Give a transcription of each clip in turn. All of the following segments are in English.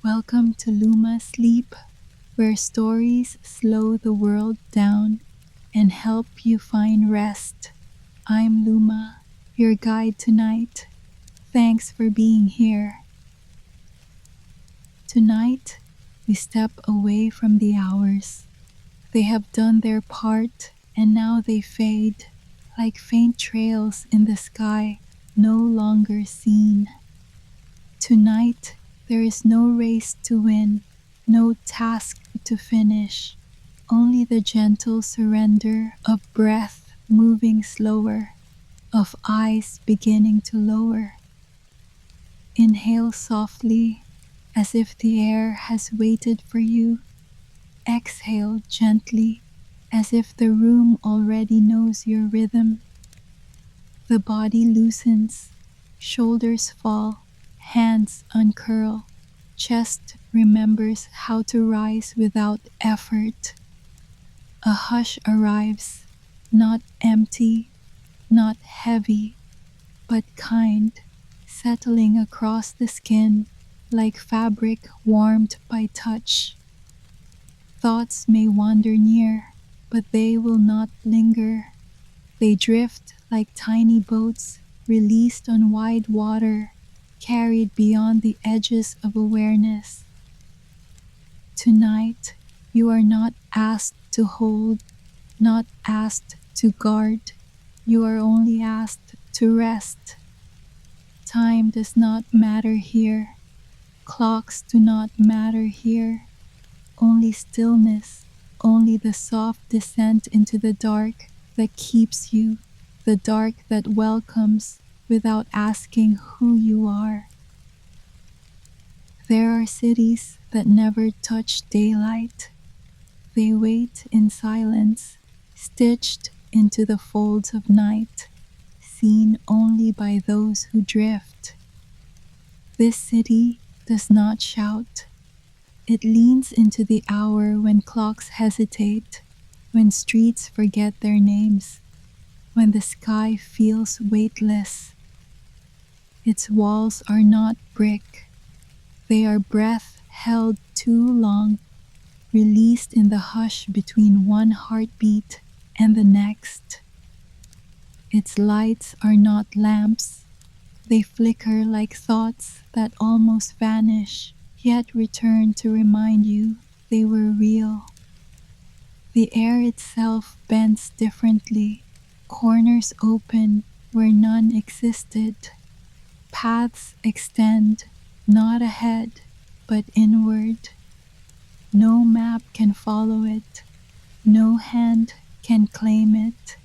Welcome to Luma Sleep, where stories slow the world down and help you find rest. I'm Luma, your guide tonight. Thanks for being here. Tonight, we step away from the hours. They have done their part, and now they fade, like faint trails in the sky, no longer seen. Tonight, there is no race to win, no task to finish, only the gentle surrender of breath moving slower, of eyes beginning to lower. Inhale softly, as if the air has waited for you. Exhale gently, as if the room already knows your rhythm. The body loosens, shoulders fall, hands uncurl, chest remembers how to rise without effort. A hush arrives, not empty, not heavy, but kind, settling across the skin like fabric warmed by touch. Thoughts may wander near, but they will not linger. They drift like tiny boats released on wide water, carried beyond the edges of awareness. Tonight, you are not asked to hold, not asked to guard. You are only asked to rest. Time does not matter here. Clocks do not matter here. Only stillness, only the soft descent into the dark that keeps you, the dark that welcomes without asking who you are. There are cities that never touch daylight. They wait in silence, stitched into the folds of night, seen only by those who drift. This city does not shout. It leans into the hour when clocks hesitate, when streets forget their names, when the sky feels weightless. Its walls are not brick. They are breath held too long, released in the hush between one heartbeat and the next. Its lights are not lamps. They flicker like thoughts that almost vanish, yet return to remind you they were real. The air itself bends differently, corners open where none existed. Paths extend, not ahead, but inward. No map can follow it, no hand can claim it.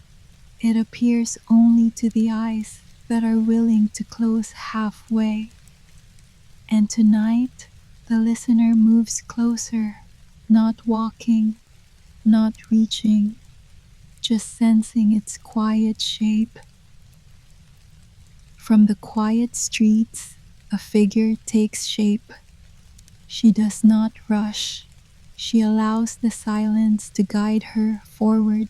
It appears only to the eyes that are willing to close halfway. And tonight, the listener moves closer, not walking, not reaching, just sensing its quiet shape. From the quiet streets, a figure takes shape. She does not rush. She allows the silence to guide her forward.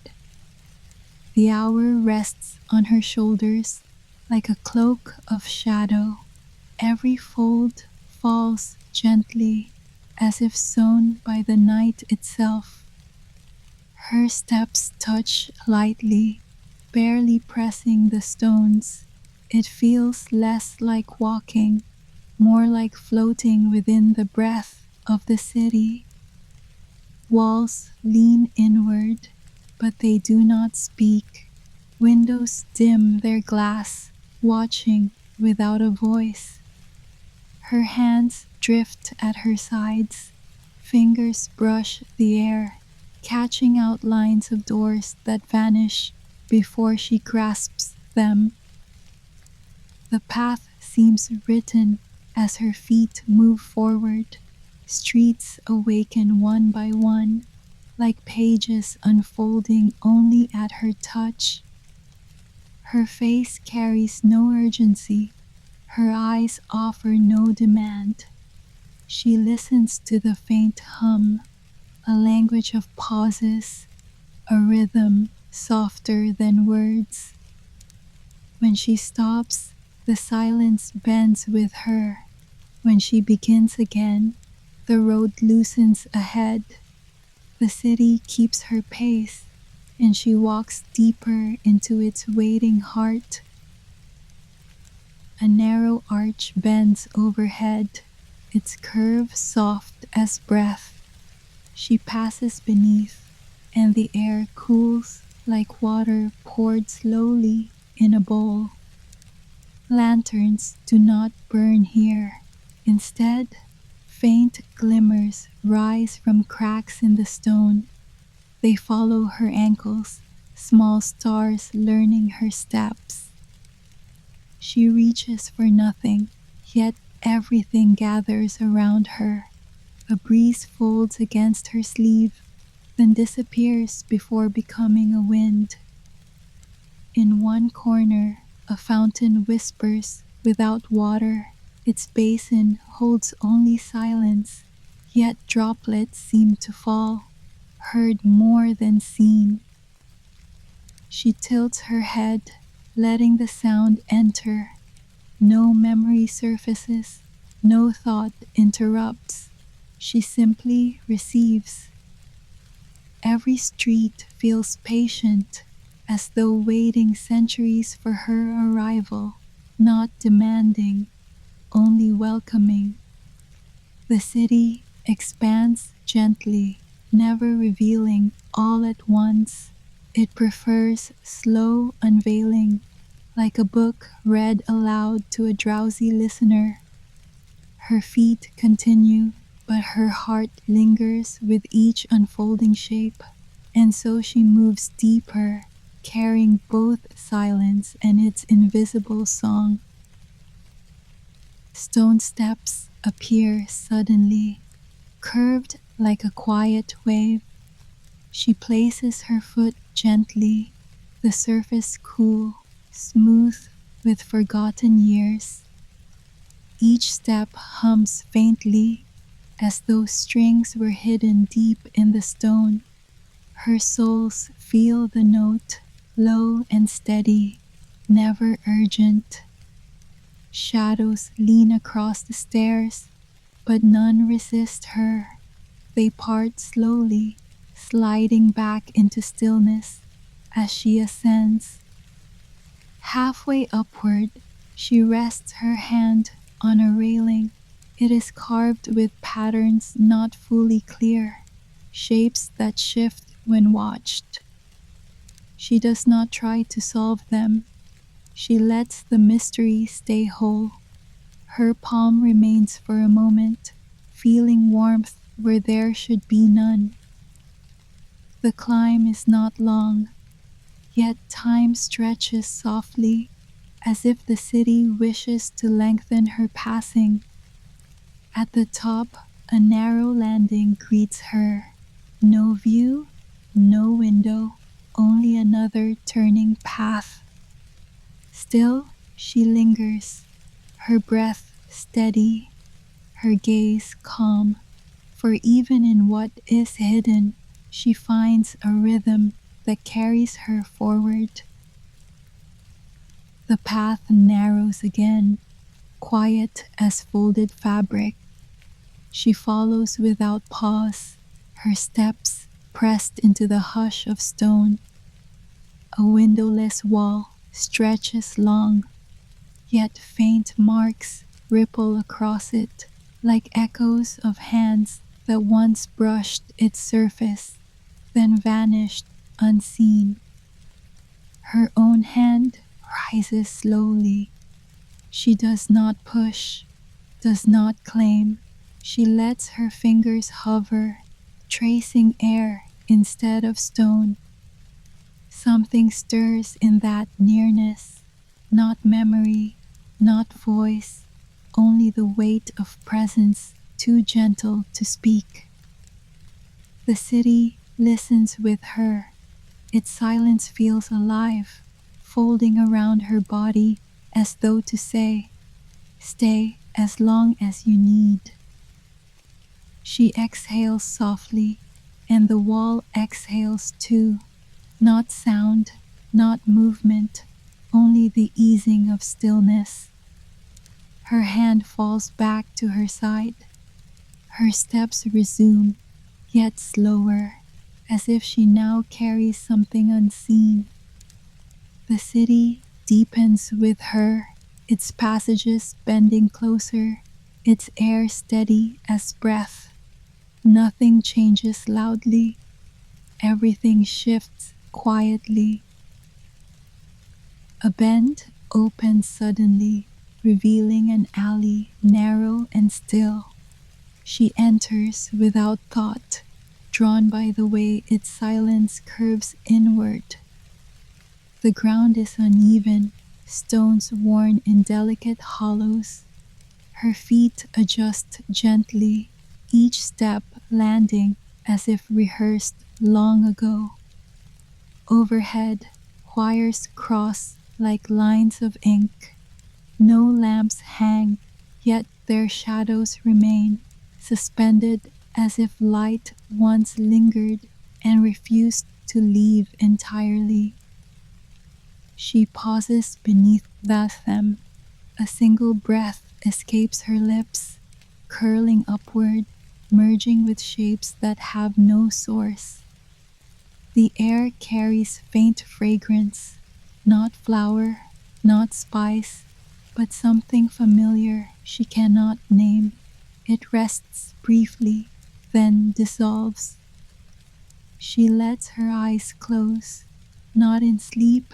The hour rests on her shoulders like a cloak of shadow. Every fold falls gently, as if sewn by the night itself. Her steps touch lightly, barely pressing the stones. It feels less like walking, more like floating within the breath of the city. Walls lean inward, but they do not speak. Windows dim their glass, watching without a voice. Her hands drift at her sides, fingers brush the air, catching outlines of doors that vanish before she grasps them. The path seems written as her feet move forward. Streets awaken one by one, like pages unfolding only at her touch. Her face carries no urgency. Her eyes offer no demand. She listens to the faint hum, a language of pauses, a rhythm softer than words. When she stops, the silence bends with her. When she begins again, The road loosens ahead. The city keeps her pace, and she walks deeper into its waiting heart. A narrow arch bends overhead, its curve soft as breath. She passes beneath, and the air cools like water poured slowly in a bowl. Lanterns do not burn here. Instead, faint glimmers rise from cracks in the stone. They follow her ankles, small stars learning her steps. She reaches for nothing, yet everything gathers around her. A breeze folds against her sleeve, then disappears before becoming a wind. In one corner, a fountain whispers without water. Its basin holds only silence, yet droplets seem to fall, heard more than seen. She tilts her head, letting the sound enter. No memory surfaces, no thought interrupts. She simply receives. Every street feels patient, as though waiting centuries for her arrival, not demanding, only welcoming. The city expands gently, never revealing all at once. It prefers slow unveiling, like a book read aloud to a drowsy listener. Her feet continue, but her heart lingers with each unfolding shape, and so she moves deeper, carrying both silence and its invisible song. Stone steps appear suddenly, curved like a quiet wave. She places her foot gently, the surface cool, smooth with forgotten years. Each step hums faintly, as though strings were hidden deep in the stone. Her soles feel the note, low and steady, never urgent. Shadows lean across the stairs, but none resist her. They part slowly, sliding back into stillness as she ascends. Halfway upward, she rests her hand on a railing. It is carved with patterns not fully clear, shapes that shift when watched. She does not try to solve them. She lets the mystery stay whole. Her palm remains for a moment, feeling warmth where there should be none. The climb is not long, yet time stretches softly, as if the city wishes to lengthen her passing. At the top, a narrow landing greets her. No view, no window, only another turning path. Still, she lingers, her breath steady, her gaze calm, for even in what is hidden, she finds a rhythm that carries her forward. The path narrows again, quiet as folded fabric. She follows without pause, her steps pressed into the hush of stone. A windowless wall stretches long, yet faint marks ripple across it, like echoes of hands that once brushed its surface, then vanished unseen. Her own hand rises slowly. She does not push, does not claim. She lets her fingers hover, tracing air instead of stone. Something stirs in that nearness, not memory, not voice, only the weight of presence too gentle to speak. The city listens with her. Its silence feels alive, folding around her body as though to say, "Stay as long as you need." She exhales softly, and the wall exhales too. Not sound, not movement, only the easing of stillness. Her hand falls back to her side. Her steps resume, yet slower, as if she now carries something unseen. The city deepens with her, its passages bending closer, its air steady as breath. Nothing changes loudly, everything shifts quietly. A bend opens suddenly, revealing an alley narrow and still. She enters without thought, drawn by the way its silence curves inward. The ground is uneven, stones worn in delicate hollows. Her feet adjust gently, each step landing as if rehearsed long ago. Overhead, wires cross like lines of ink. No lamps hang, yet their shadows remain, suspended as if light once lingered and refused to leave entirely. She pauses beneath them. A single breath escapes her lips, curling upward, merging with shapes that have no source. The air carries faint fragrance, not flower, not spice, but something familiar she cannot name. It rests briefly, then dissolves. She lets her eyes close, not in sleep,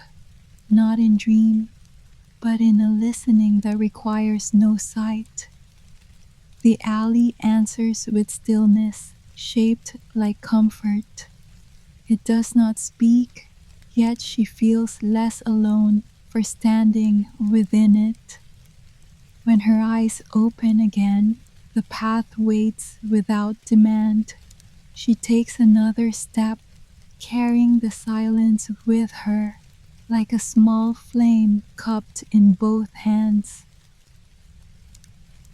not in dream, but in a listening that requires no sight. The alley answers with stillness, shaped like comfort. It does not speak, yet she feels less alone for standing within it. When her eyes open again, the path waits without demand. She takes another step, carrying the silence with her, like a small flame cupped in both hands.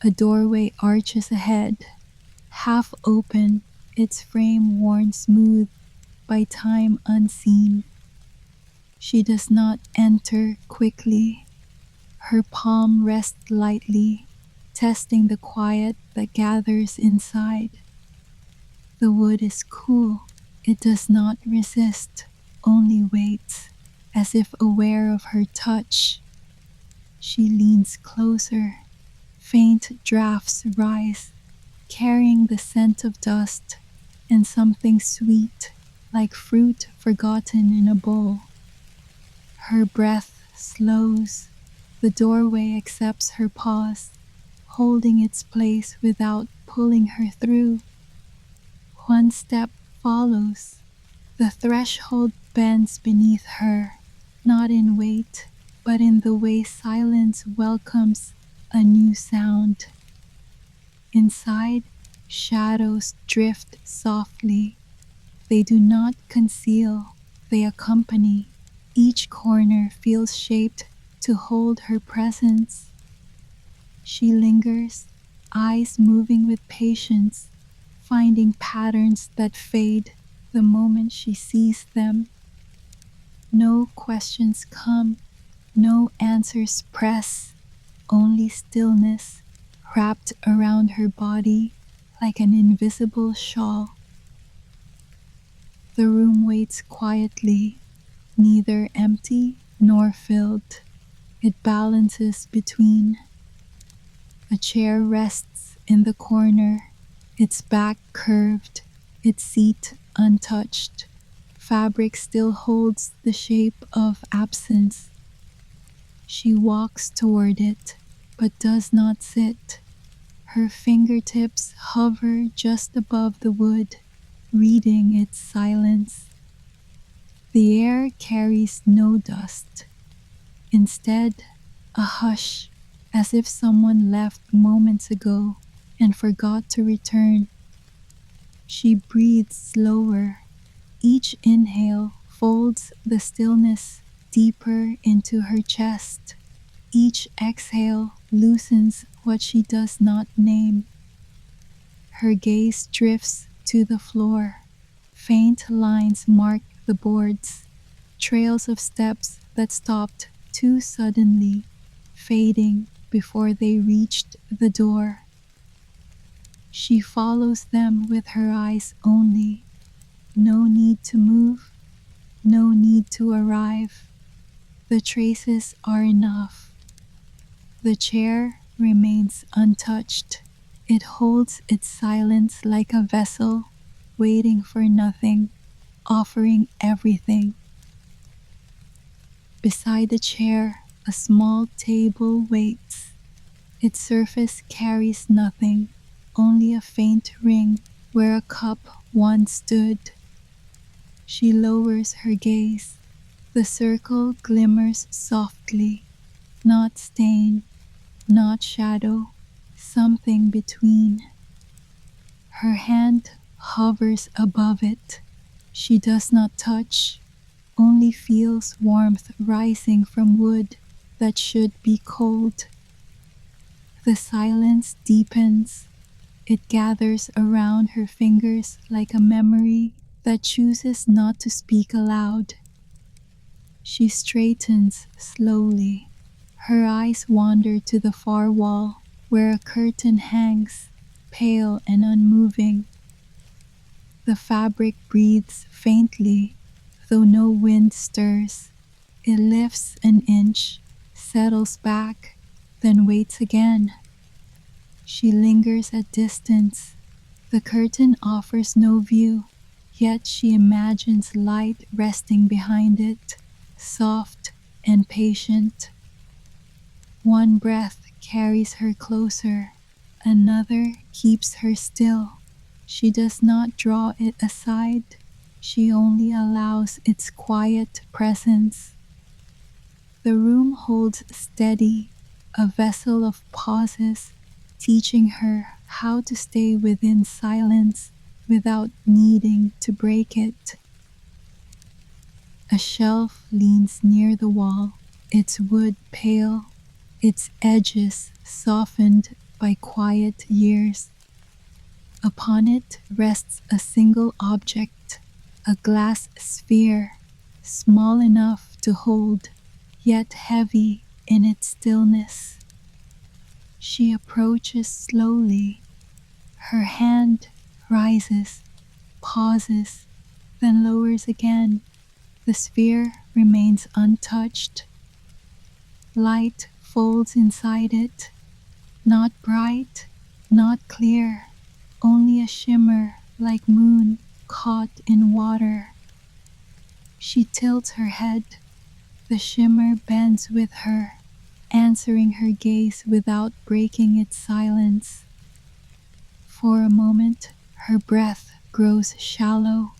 A doorway arches ahead, half open, its frame worn smooth by time unseen. She does not enter quickly. Her palm rests lightly, testing the quiet that gathers inside. The wood is cool. It does not resist, only waits, as if aware of her touch. She leans closer. Faint drafts rise, carrying the scent of dust and something sweet, like fruit forgotten in a bowl. Her breath slows. The doorway accepts her pause, holding its place without pulling her through. One step follows. The threshold bends beneath her, not in weight, but in the way silence welcomes a new sound. Inside, shadows drift softly. They do not conceal, they accompany. Each corner feels shaped to hold her presence. She lingers, eyes moving with patience, finding patterns that fade the moment she sees them. No questions come, no answers press, only stillness wrapped around her body like an invisible shawl. The room waits quietly, neither empty nor filled. It balances between. A chair rests in the corner, its back curved, its seat untouched. Fabric still holds the shape of absence. She walks toward it, but does not sit. Her fingertips hover just above the wood, reading its silence. The air carries no dust. Instead, a hush, as if someone left moments ago and forgot to return. She breathes slower. Each inhale folds the stillness deeper into her chest. Each exhale loosens what she does not name. Her gaze drifts to the floor. Faint lines mark the boards, trails of steps that stopped too suddenly, fading before they reached the door. She follows them with her eyes only. No need to move, no need to arrive. The traces are enough. The chair remains untouched. It holds its silence like a vessel, waiting for nothing, offering everything. Beside the chair, a small table waits. Its surface carries nothing, only a faint ring where a cup once stood. She lowers her gaze. The circle glimmers softly, not stain, not shadow, something between. Her hand hovers above it. She does not touch, only feels warmth rising from wood that should be cold. The silence deepens. It gathers around her fingers like a memory that chooses not to speak aloud. She straightens slowly. Her eyes wander to the far wall where a curtain hangs, pale and unmoving. The fabric breathes faintly, though no wind stirs. It lifts an inch, settles back, then waits again. She lingers at distance. The curtain offers no view, yet she imagines light resting behind it, soft and patient. One breath carries her closer, another keeps her still. She does not draw it aside, she only allows its quiet presence. The room holds steady, a vessel of pauses, teaching her how to stay within silence without needing to break it. A shelf leans near the wall, its wood pale, its edges softened by quiet years. Upon it rests a single object, a glass sphere, small enough to hold, yet heavy in its stillness. She approaches slowly. Her hand rises, pauses, then lowers again. The sphere remains untouched. Light folds inside it, not bright, not clear, only a shimmer like moon caught in water. She tilts her head. The shimmer bends with her, answering her gaze without breaking its silence. For a moment, her breath grows shallow.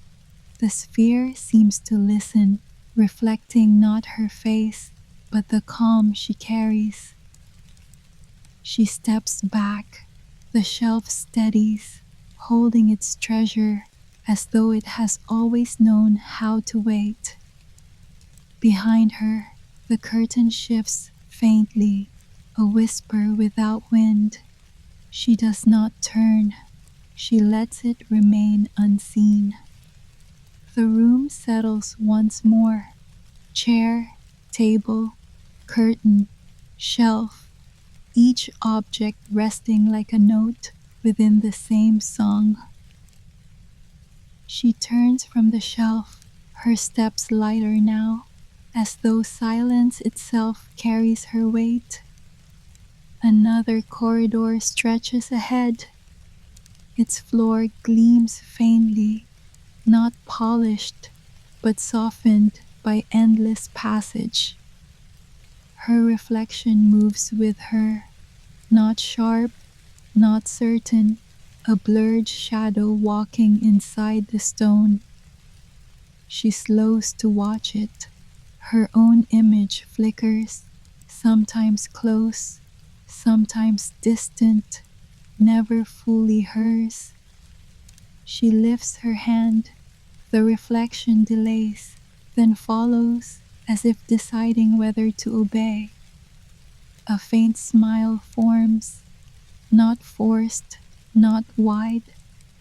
The sphere seems to listen, reflecting not her face, but the calm she carries. She steps back. The shelf steadies, holding its treasure as though it has always known how to wait. Behind her, the curtain shifts faintly, a whisper without wind. She does not turn. She lets it remain unseen. The room settles once more. Chair, table, curtain, shelf, each object resting like a note within the same song. She turns from the shelf, her steps lighter now, as though silence itself carries her weight. Another corridor stretches ahead. Its floor gleams faintly, not polished, but softened by endless passage. Her reflection moves with her, not sharp, not certain, a blurred shadow walking inside the stone. She slows to watch it. Her own image flickers, sometimes close, sometimes distant, never fully hers. She lifts her hand. The reflection delays, then follows as if deciding whether to obey. A faint smile forms, not forced, not wide,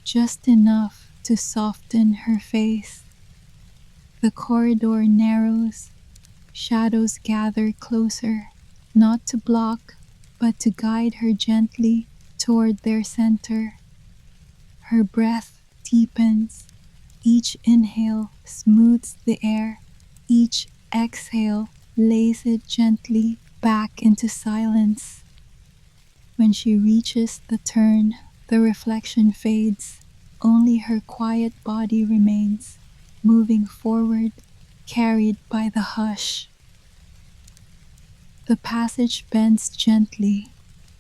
just enough to soften her face. The corridor narrows, shadows gather closer, not to block, but to guide her gently toward their center. Her breath deepens. Each inhale smooths the air. Each exhale lays it gently back into silence. When she reaches the turn, the reflection fades. Only her quiet body remains, moving forward, carried by the hush. The passage bends gently,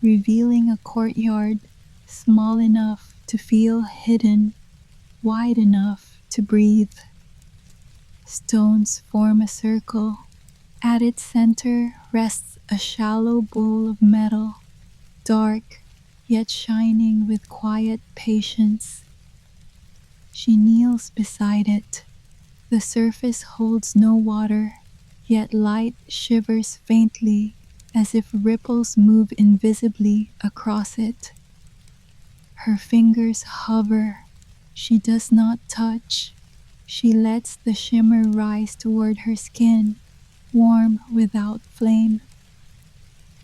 revealing a courtyard small enough to feel hidden, wide enough to breathe. Stones form a circle. At its center rests a shallow bowl of metal, dark yet shining with quiet patience. She kneels beside it. The surface holds no water, yet light shivers faintly as if ripples move invisibly across it. Her fingers hover. She does not touch. She lets the shimmer rise toward her skin, warm without flame.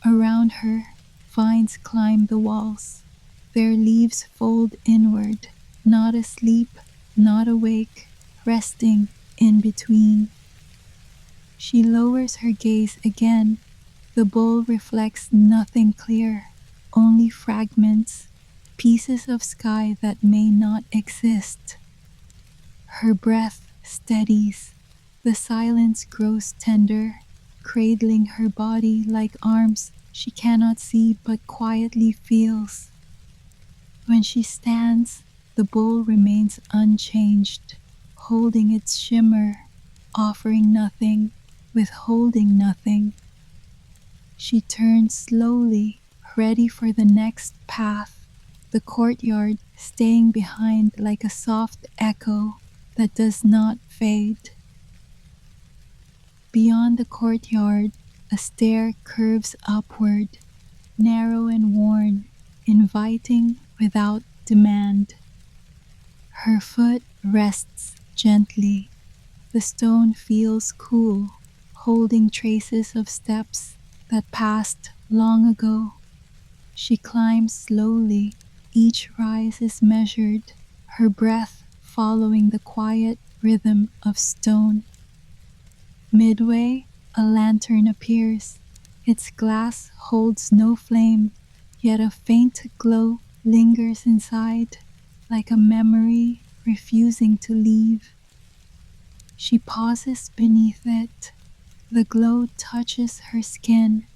Around her, vines climb the walls. Their leaves fold inward, not asleep, not awake, resting in between. She lowers her gaze again. The bowl reflects nothing clear, only fragments, pieces of sky that may not exist. Her breath steadies. The silence grows tender, cradling her body like arms she cannot see but quietly feels. When she stands, the bowl remains unchanged, holding its shimmer, offering nothing, withholding nothing. She turns slowly, ready for the next path, the courtyard staying behind like a soft echo that does not fade. Beyond the courtyard, a stair curves upward, narrow and worn, inviting without demand. Her foot rests gently. The stone feels cool, holding traces of steps that passed long ago. She climbs slowly. Each rise is measured, her breath following the quiet rhythm of stone. Midway, a lantern appears. Its glass holds no flame, yet a faint glow lingers inside, like a memory refusing to leave. She pauses beneath it. The glow touches her skin,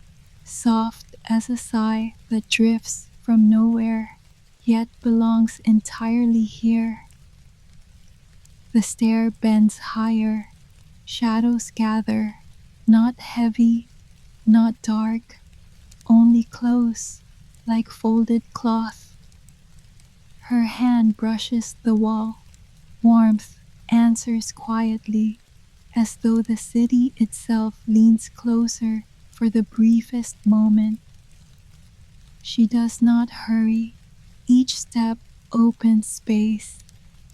soft as a sigh that drifts from nowhere, yet belongs entirely here. The stair bends higher. Shadows gather, not heavy, not dark, only close, like folded cloth. Her hand brushes the wall. Warmth answers quietly, as though the city itself leans closer for the briefest moment. She does not hurry. Each step opens space.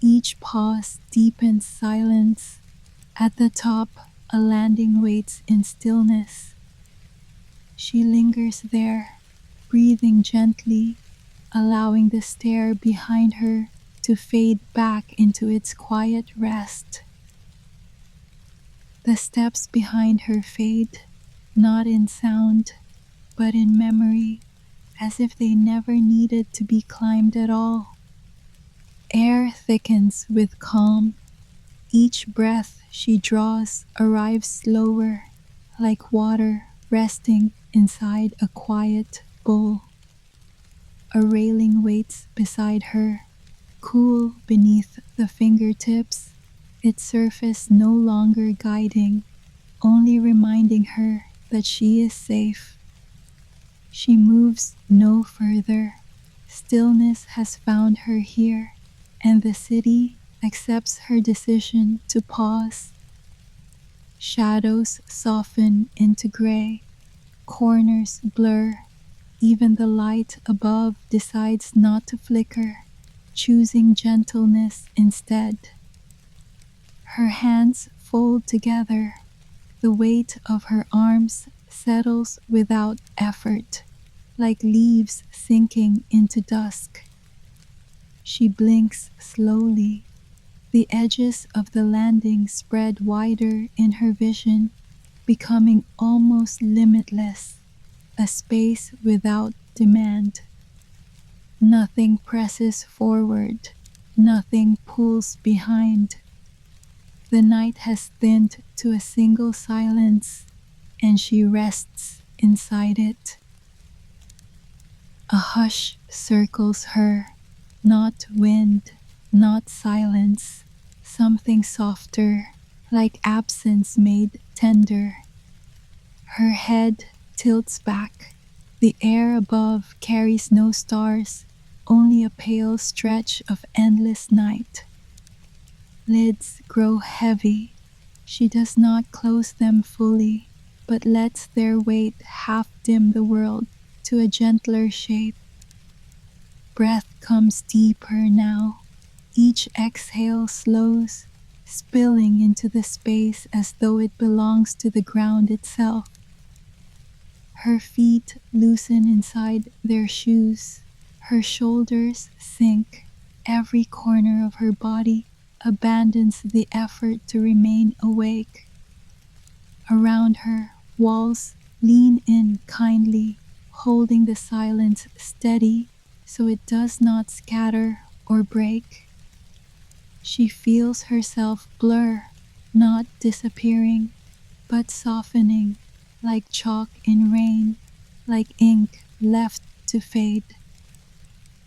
Each pause deepens silence. At the top, a landing waits in stillness. She lingers there, breathing gently, allowing the stair behind her to fade back into its quiet rest. The steps behind her fade, not in sound, but in memory, as if they never needed to be climbed at all. Air thickens with calm. Each breath she draws arrives slower, like water resting inside a quiet bowl. A railing waits beside her, cool beneath the fingertips, its surface no longer guiding, only reminding her that she is safe. She moves no further. Stillness has found her here, and the city accepts her decision to pause. Shadows soften into gray, corners blur. Even the light above decides not to flicker, choosing gentleness instead. Her hands fold together. The weight of her arms settles without effort, like leaves sinking into dusk. She blinks slowly. The edges of the landing spread wider in her vision, becoming almost limitless, a space without demand. Nothing presses forward, nothing pulls behind. The night has thinned to a single silence, and she rests inside it. A hush circles her, not wind, not silence, something softer, like absence made tender. Her head tilts back. The air above carries no stars, only a pale stretch of endless night. Lids grow heavy. She does not close them fully, but lets their weight half dim the world to a gentler shape. Breath comes deeper now. Each exhale slows, spilling into the space as though it belongs to the ground itself. Her feet loosen inside their shoes. Her shoulders sink. Every corner of her body abandons the effort to remain awake. Around her, walls lean in kindly, holding the silence steady so it does not scatter or break. She feels herself blur, not disappearing, but softening, like chalk in rain, like ink left to fade.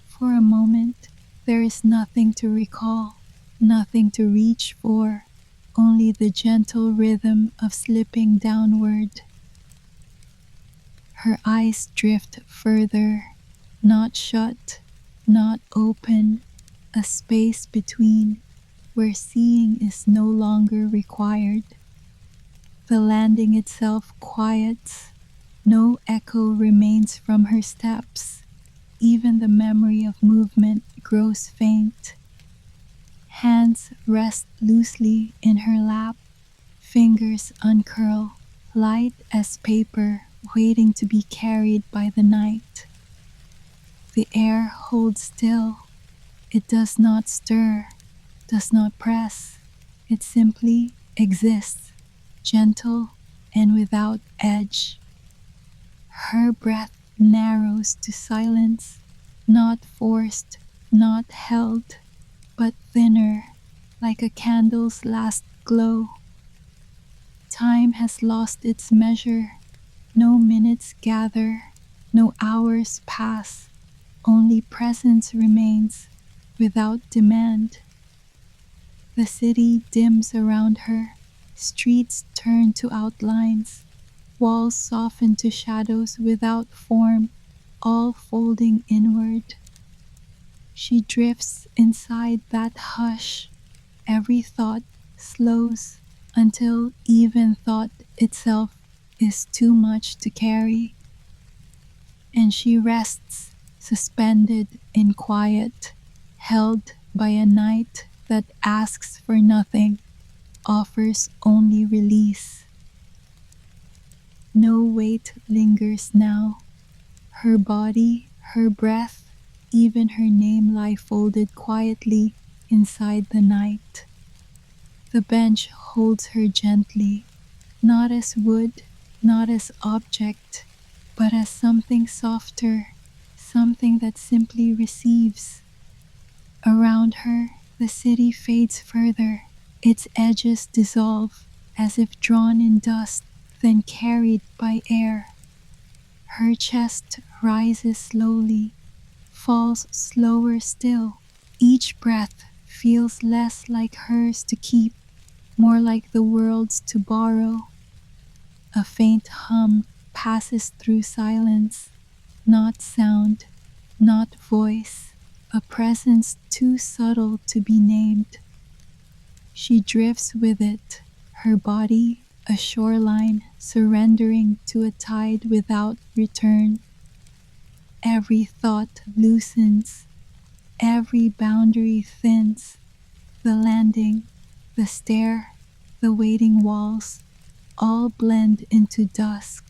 For a moment, there is nothing to recall, nothing to reach for, only the gentle rhythm of slipping downward. Her eyes drift further, not shut, not open, a space between, where seeing is no longer required. The landing itself quiets, no echo remains from her steps. Even the memory of movement grows faint. Hands rest loosely in her lap, fingers uncurl, light as paper waiting to be carried by the night. The air holds still. It does not stir, does not press. It simply exists, gentle and without edge. Her breath narrows to silence, not forced, not held, but thinner, like a candle's last glow. Time has lost its measure. No minutes gather, no hours pass. Only presence remains, without demand. The city dims around her. Streets turn to outlines. Walls soften to shadows without form, all folding inward. She drifts inside that hush. Every thought slows until even thought itself is too much to carry. And she rests, suspended in quiet, held by a night that asks for nothing, offers only release. No weight lingers now. Her body, her breath, even her name lie folded quietly inside the night. The bench holds her gently, not as wood, not as object, but as something softer, something that simply receives. Around her, the city fades further, its edges dissolve, as if drawn in dust, then carried by air. Her chest rises slowly, falls slower still. Each breath feels less like hers to keep, more like the world's to borrow. A faint hum passes through silence, not sound, not voice, a presence too subtle to be named. She drifts with it, her body a shoreline surrendering to a tide without return. Every thought loosens, every boundary thins. The landing, the stair, the waiting walls, all blend into dusk.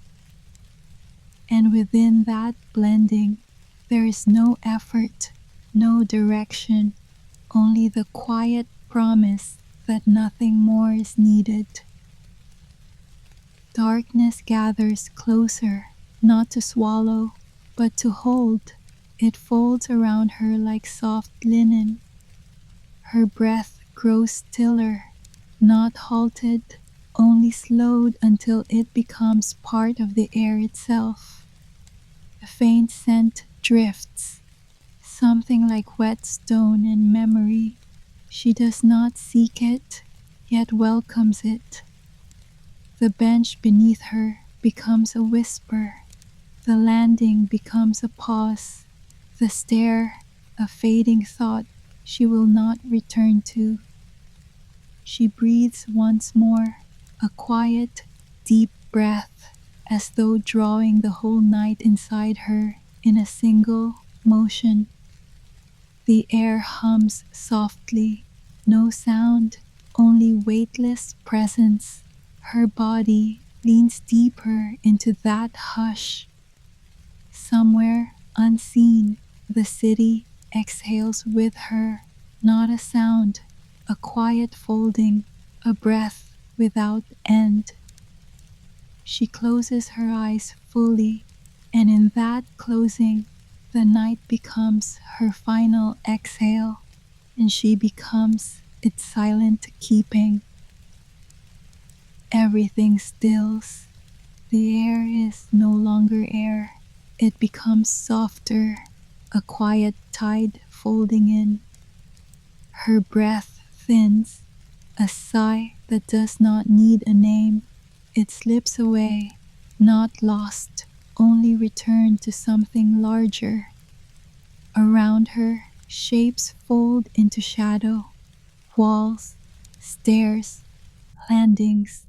And within that blending, there is no effort, no direction, only the quiet promise that nothing more is needed. Darkness gathers closer, not to swallow, but to hold. It folds around her like soft linen. Her breath grows stiller, not halted, only slowed until it becomes part of the air itself. A faint scent drifts, something like wet stone in memory. She does not seek it, yet welcomes it. The bench beneath her becomes a whisper. The landing becomes a pause. The stair, a fading thought she will not return to. She breathes once more, a quiet, deep breath, as though drawing the whole night inside her in a single motion. The air hums softly, no sound, only weightless presence. Her body leans deeper into that hush. Somewhere unseen, the city exhales with her, not a sound, a quiet folding, a breath without end. She closes her eyes fully, and in that closing, the night becomes her final exhale, and she becomes its silent keeping. Everything stills. The air is no longer air. It becomes softer, a quiet tide folding in. Her breath thins, a sigh that does not need a name. It slips away, not lost, only returned to something larger. Around her, shapes fold into shadow. Walls, stairs, landings,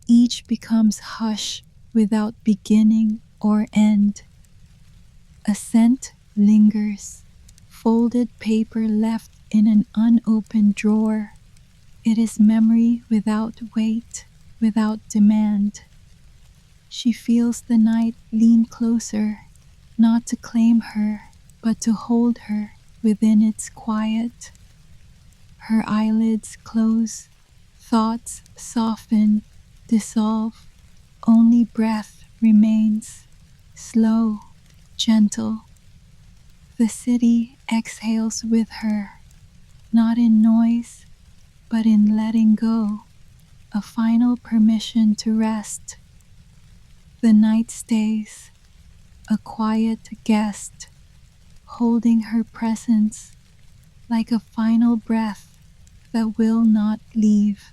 each becomes hush without beginning or end. A scent lingers, folded paper left in an unopened drawer. It is memory without weight, without demand. She feels the night lean closer, not to claim her, but to hold her within its quiet. Her eyelids close, thoughts soften, dissolve, only breath remains, slow, gentle. The city exhales with her, not in noise, but in letting go, a final permission to rest. The night stays, a quiet guest, holding her presence like a final breath that will not leave.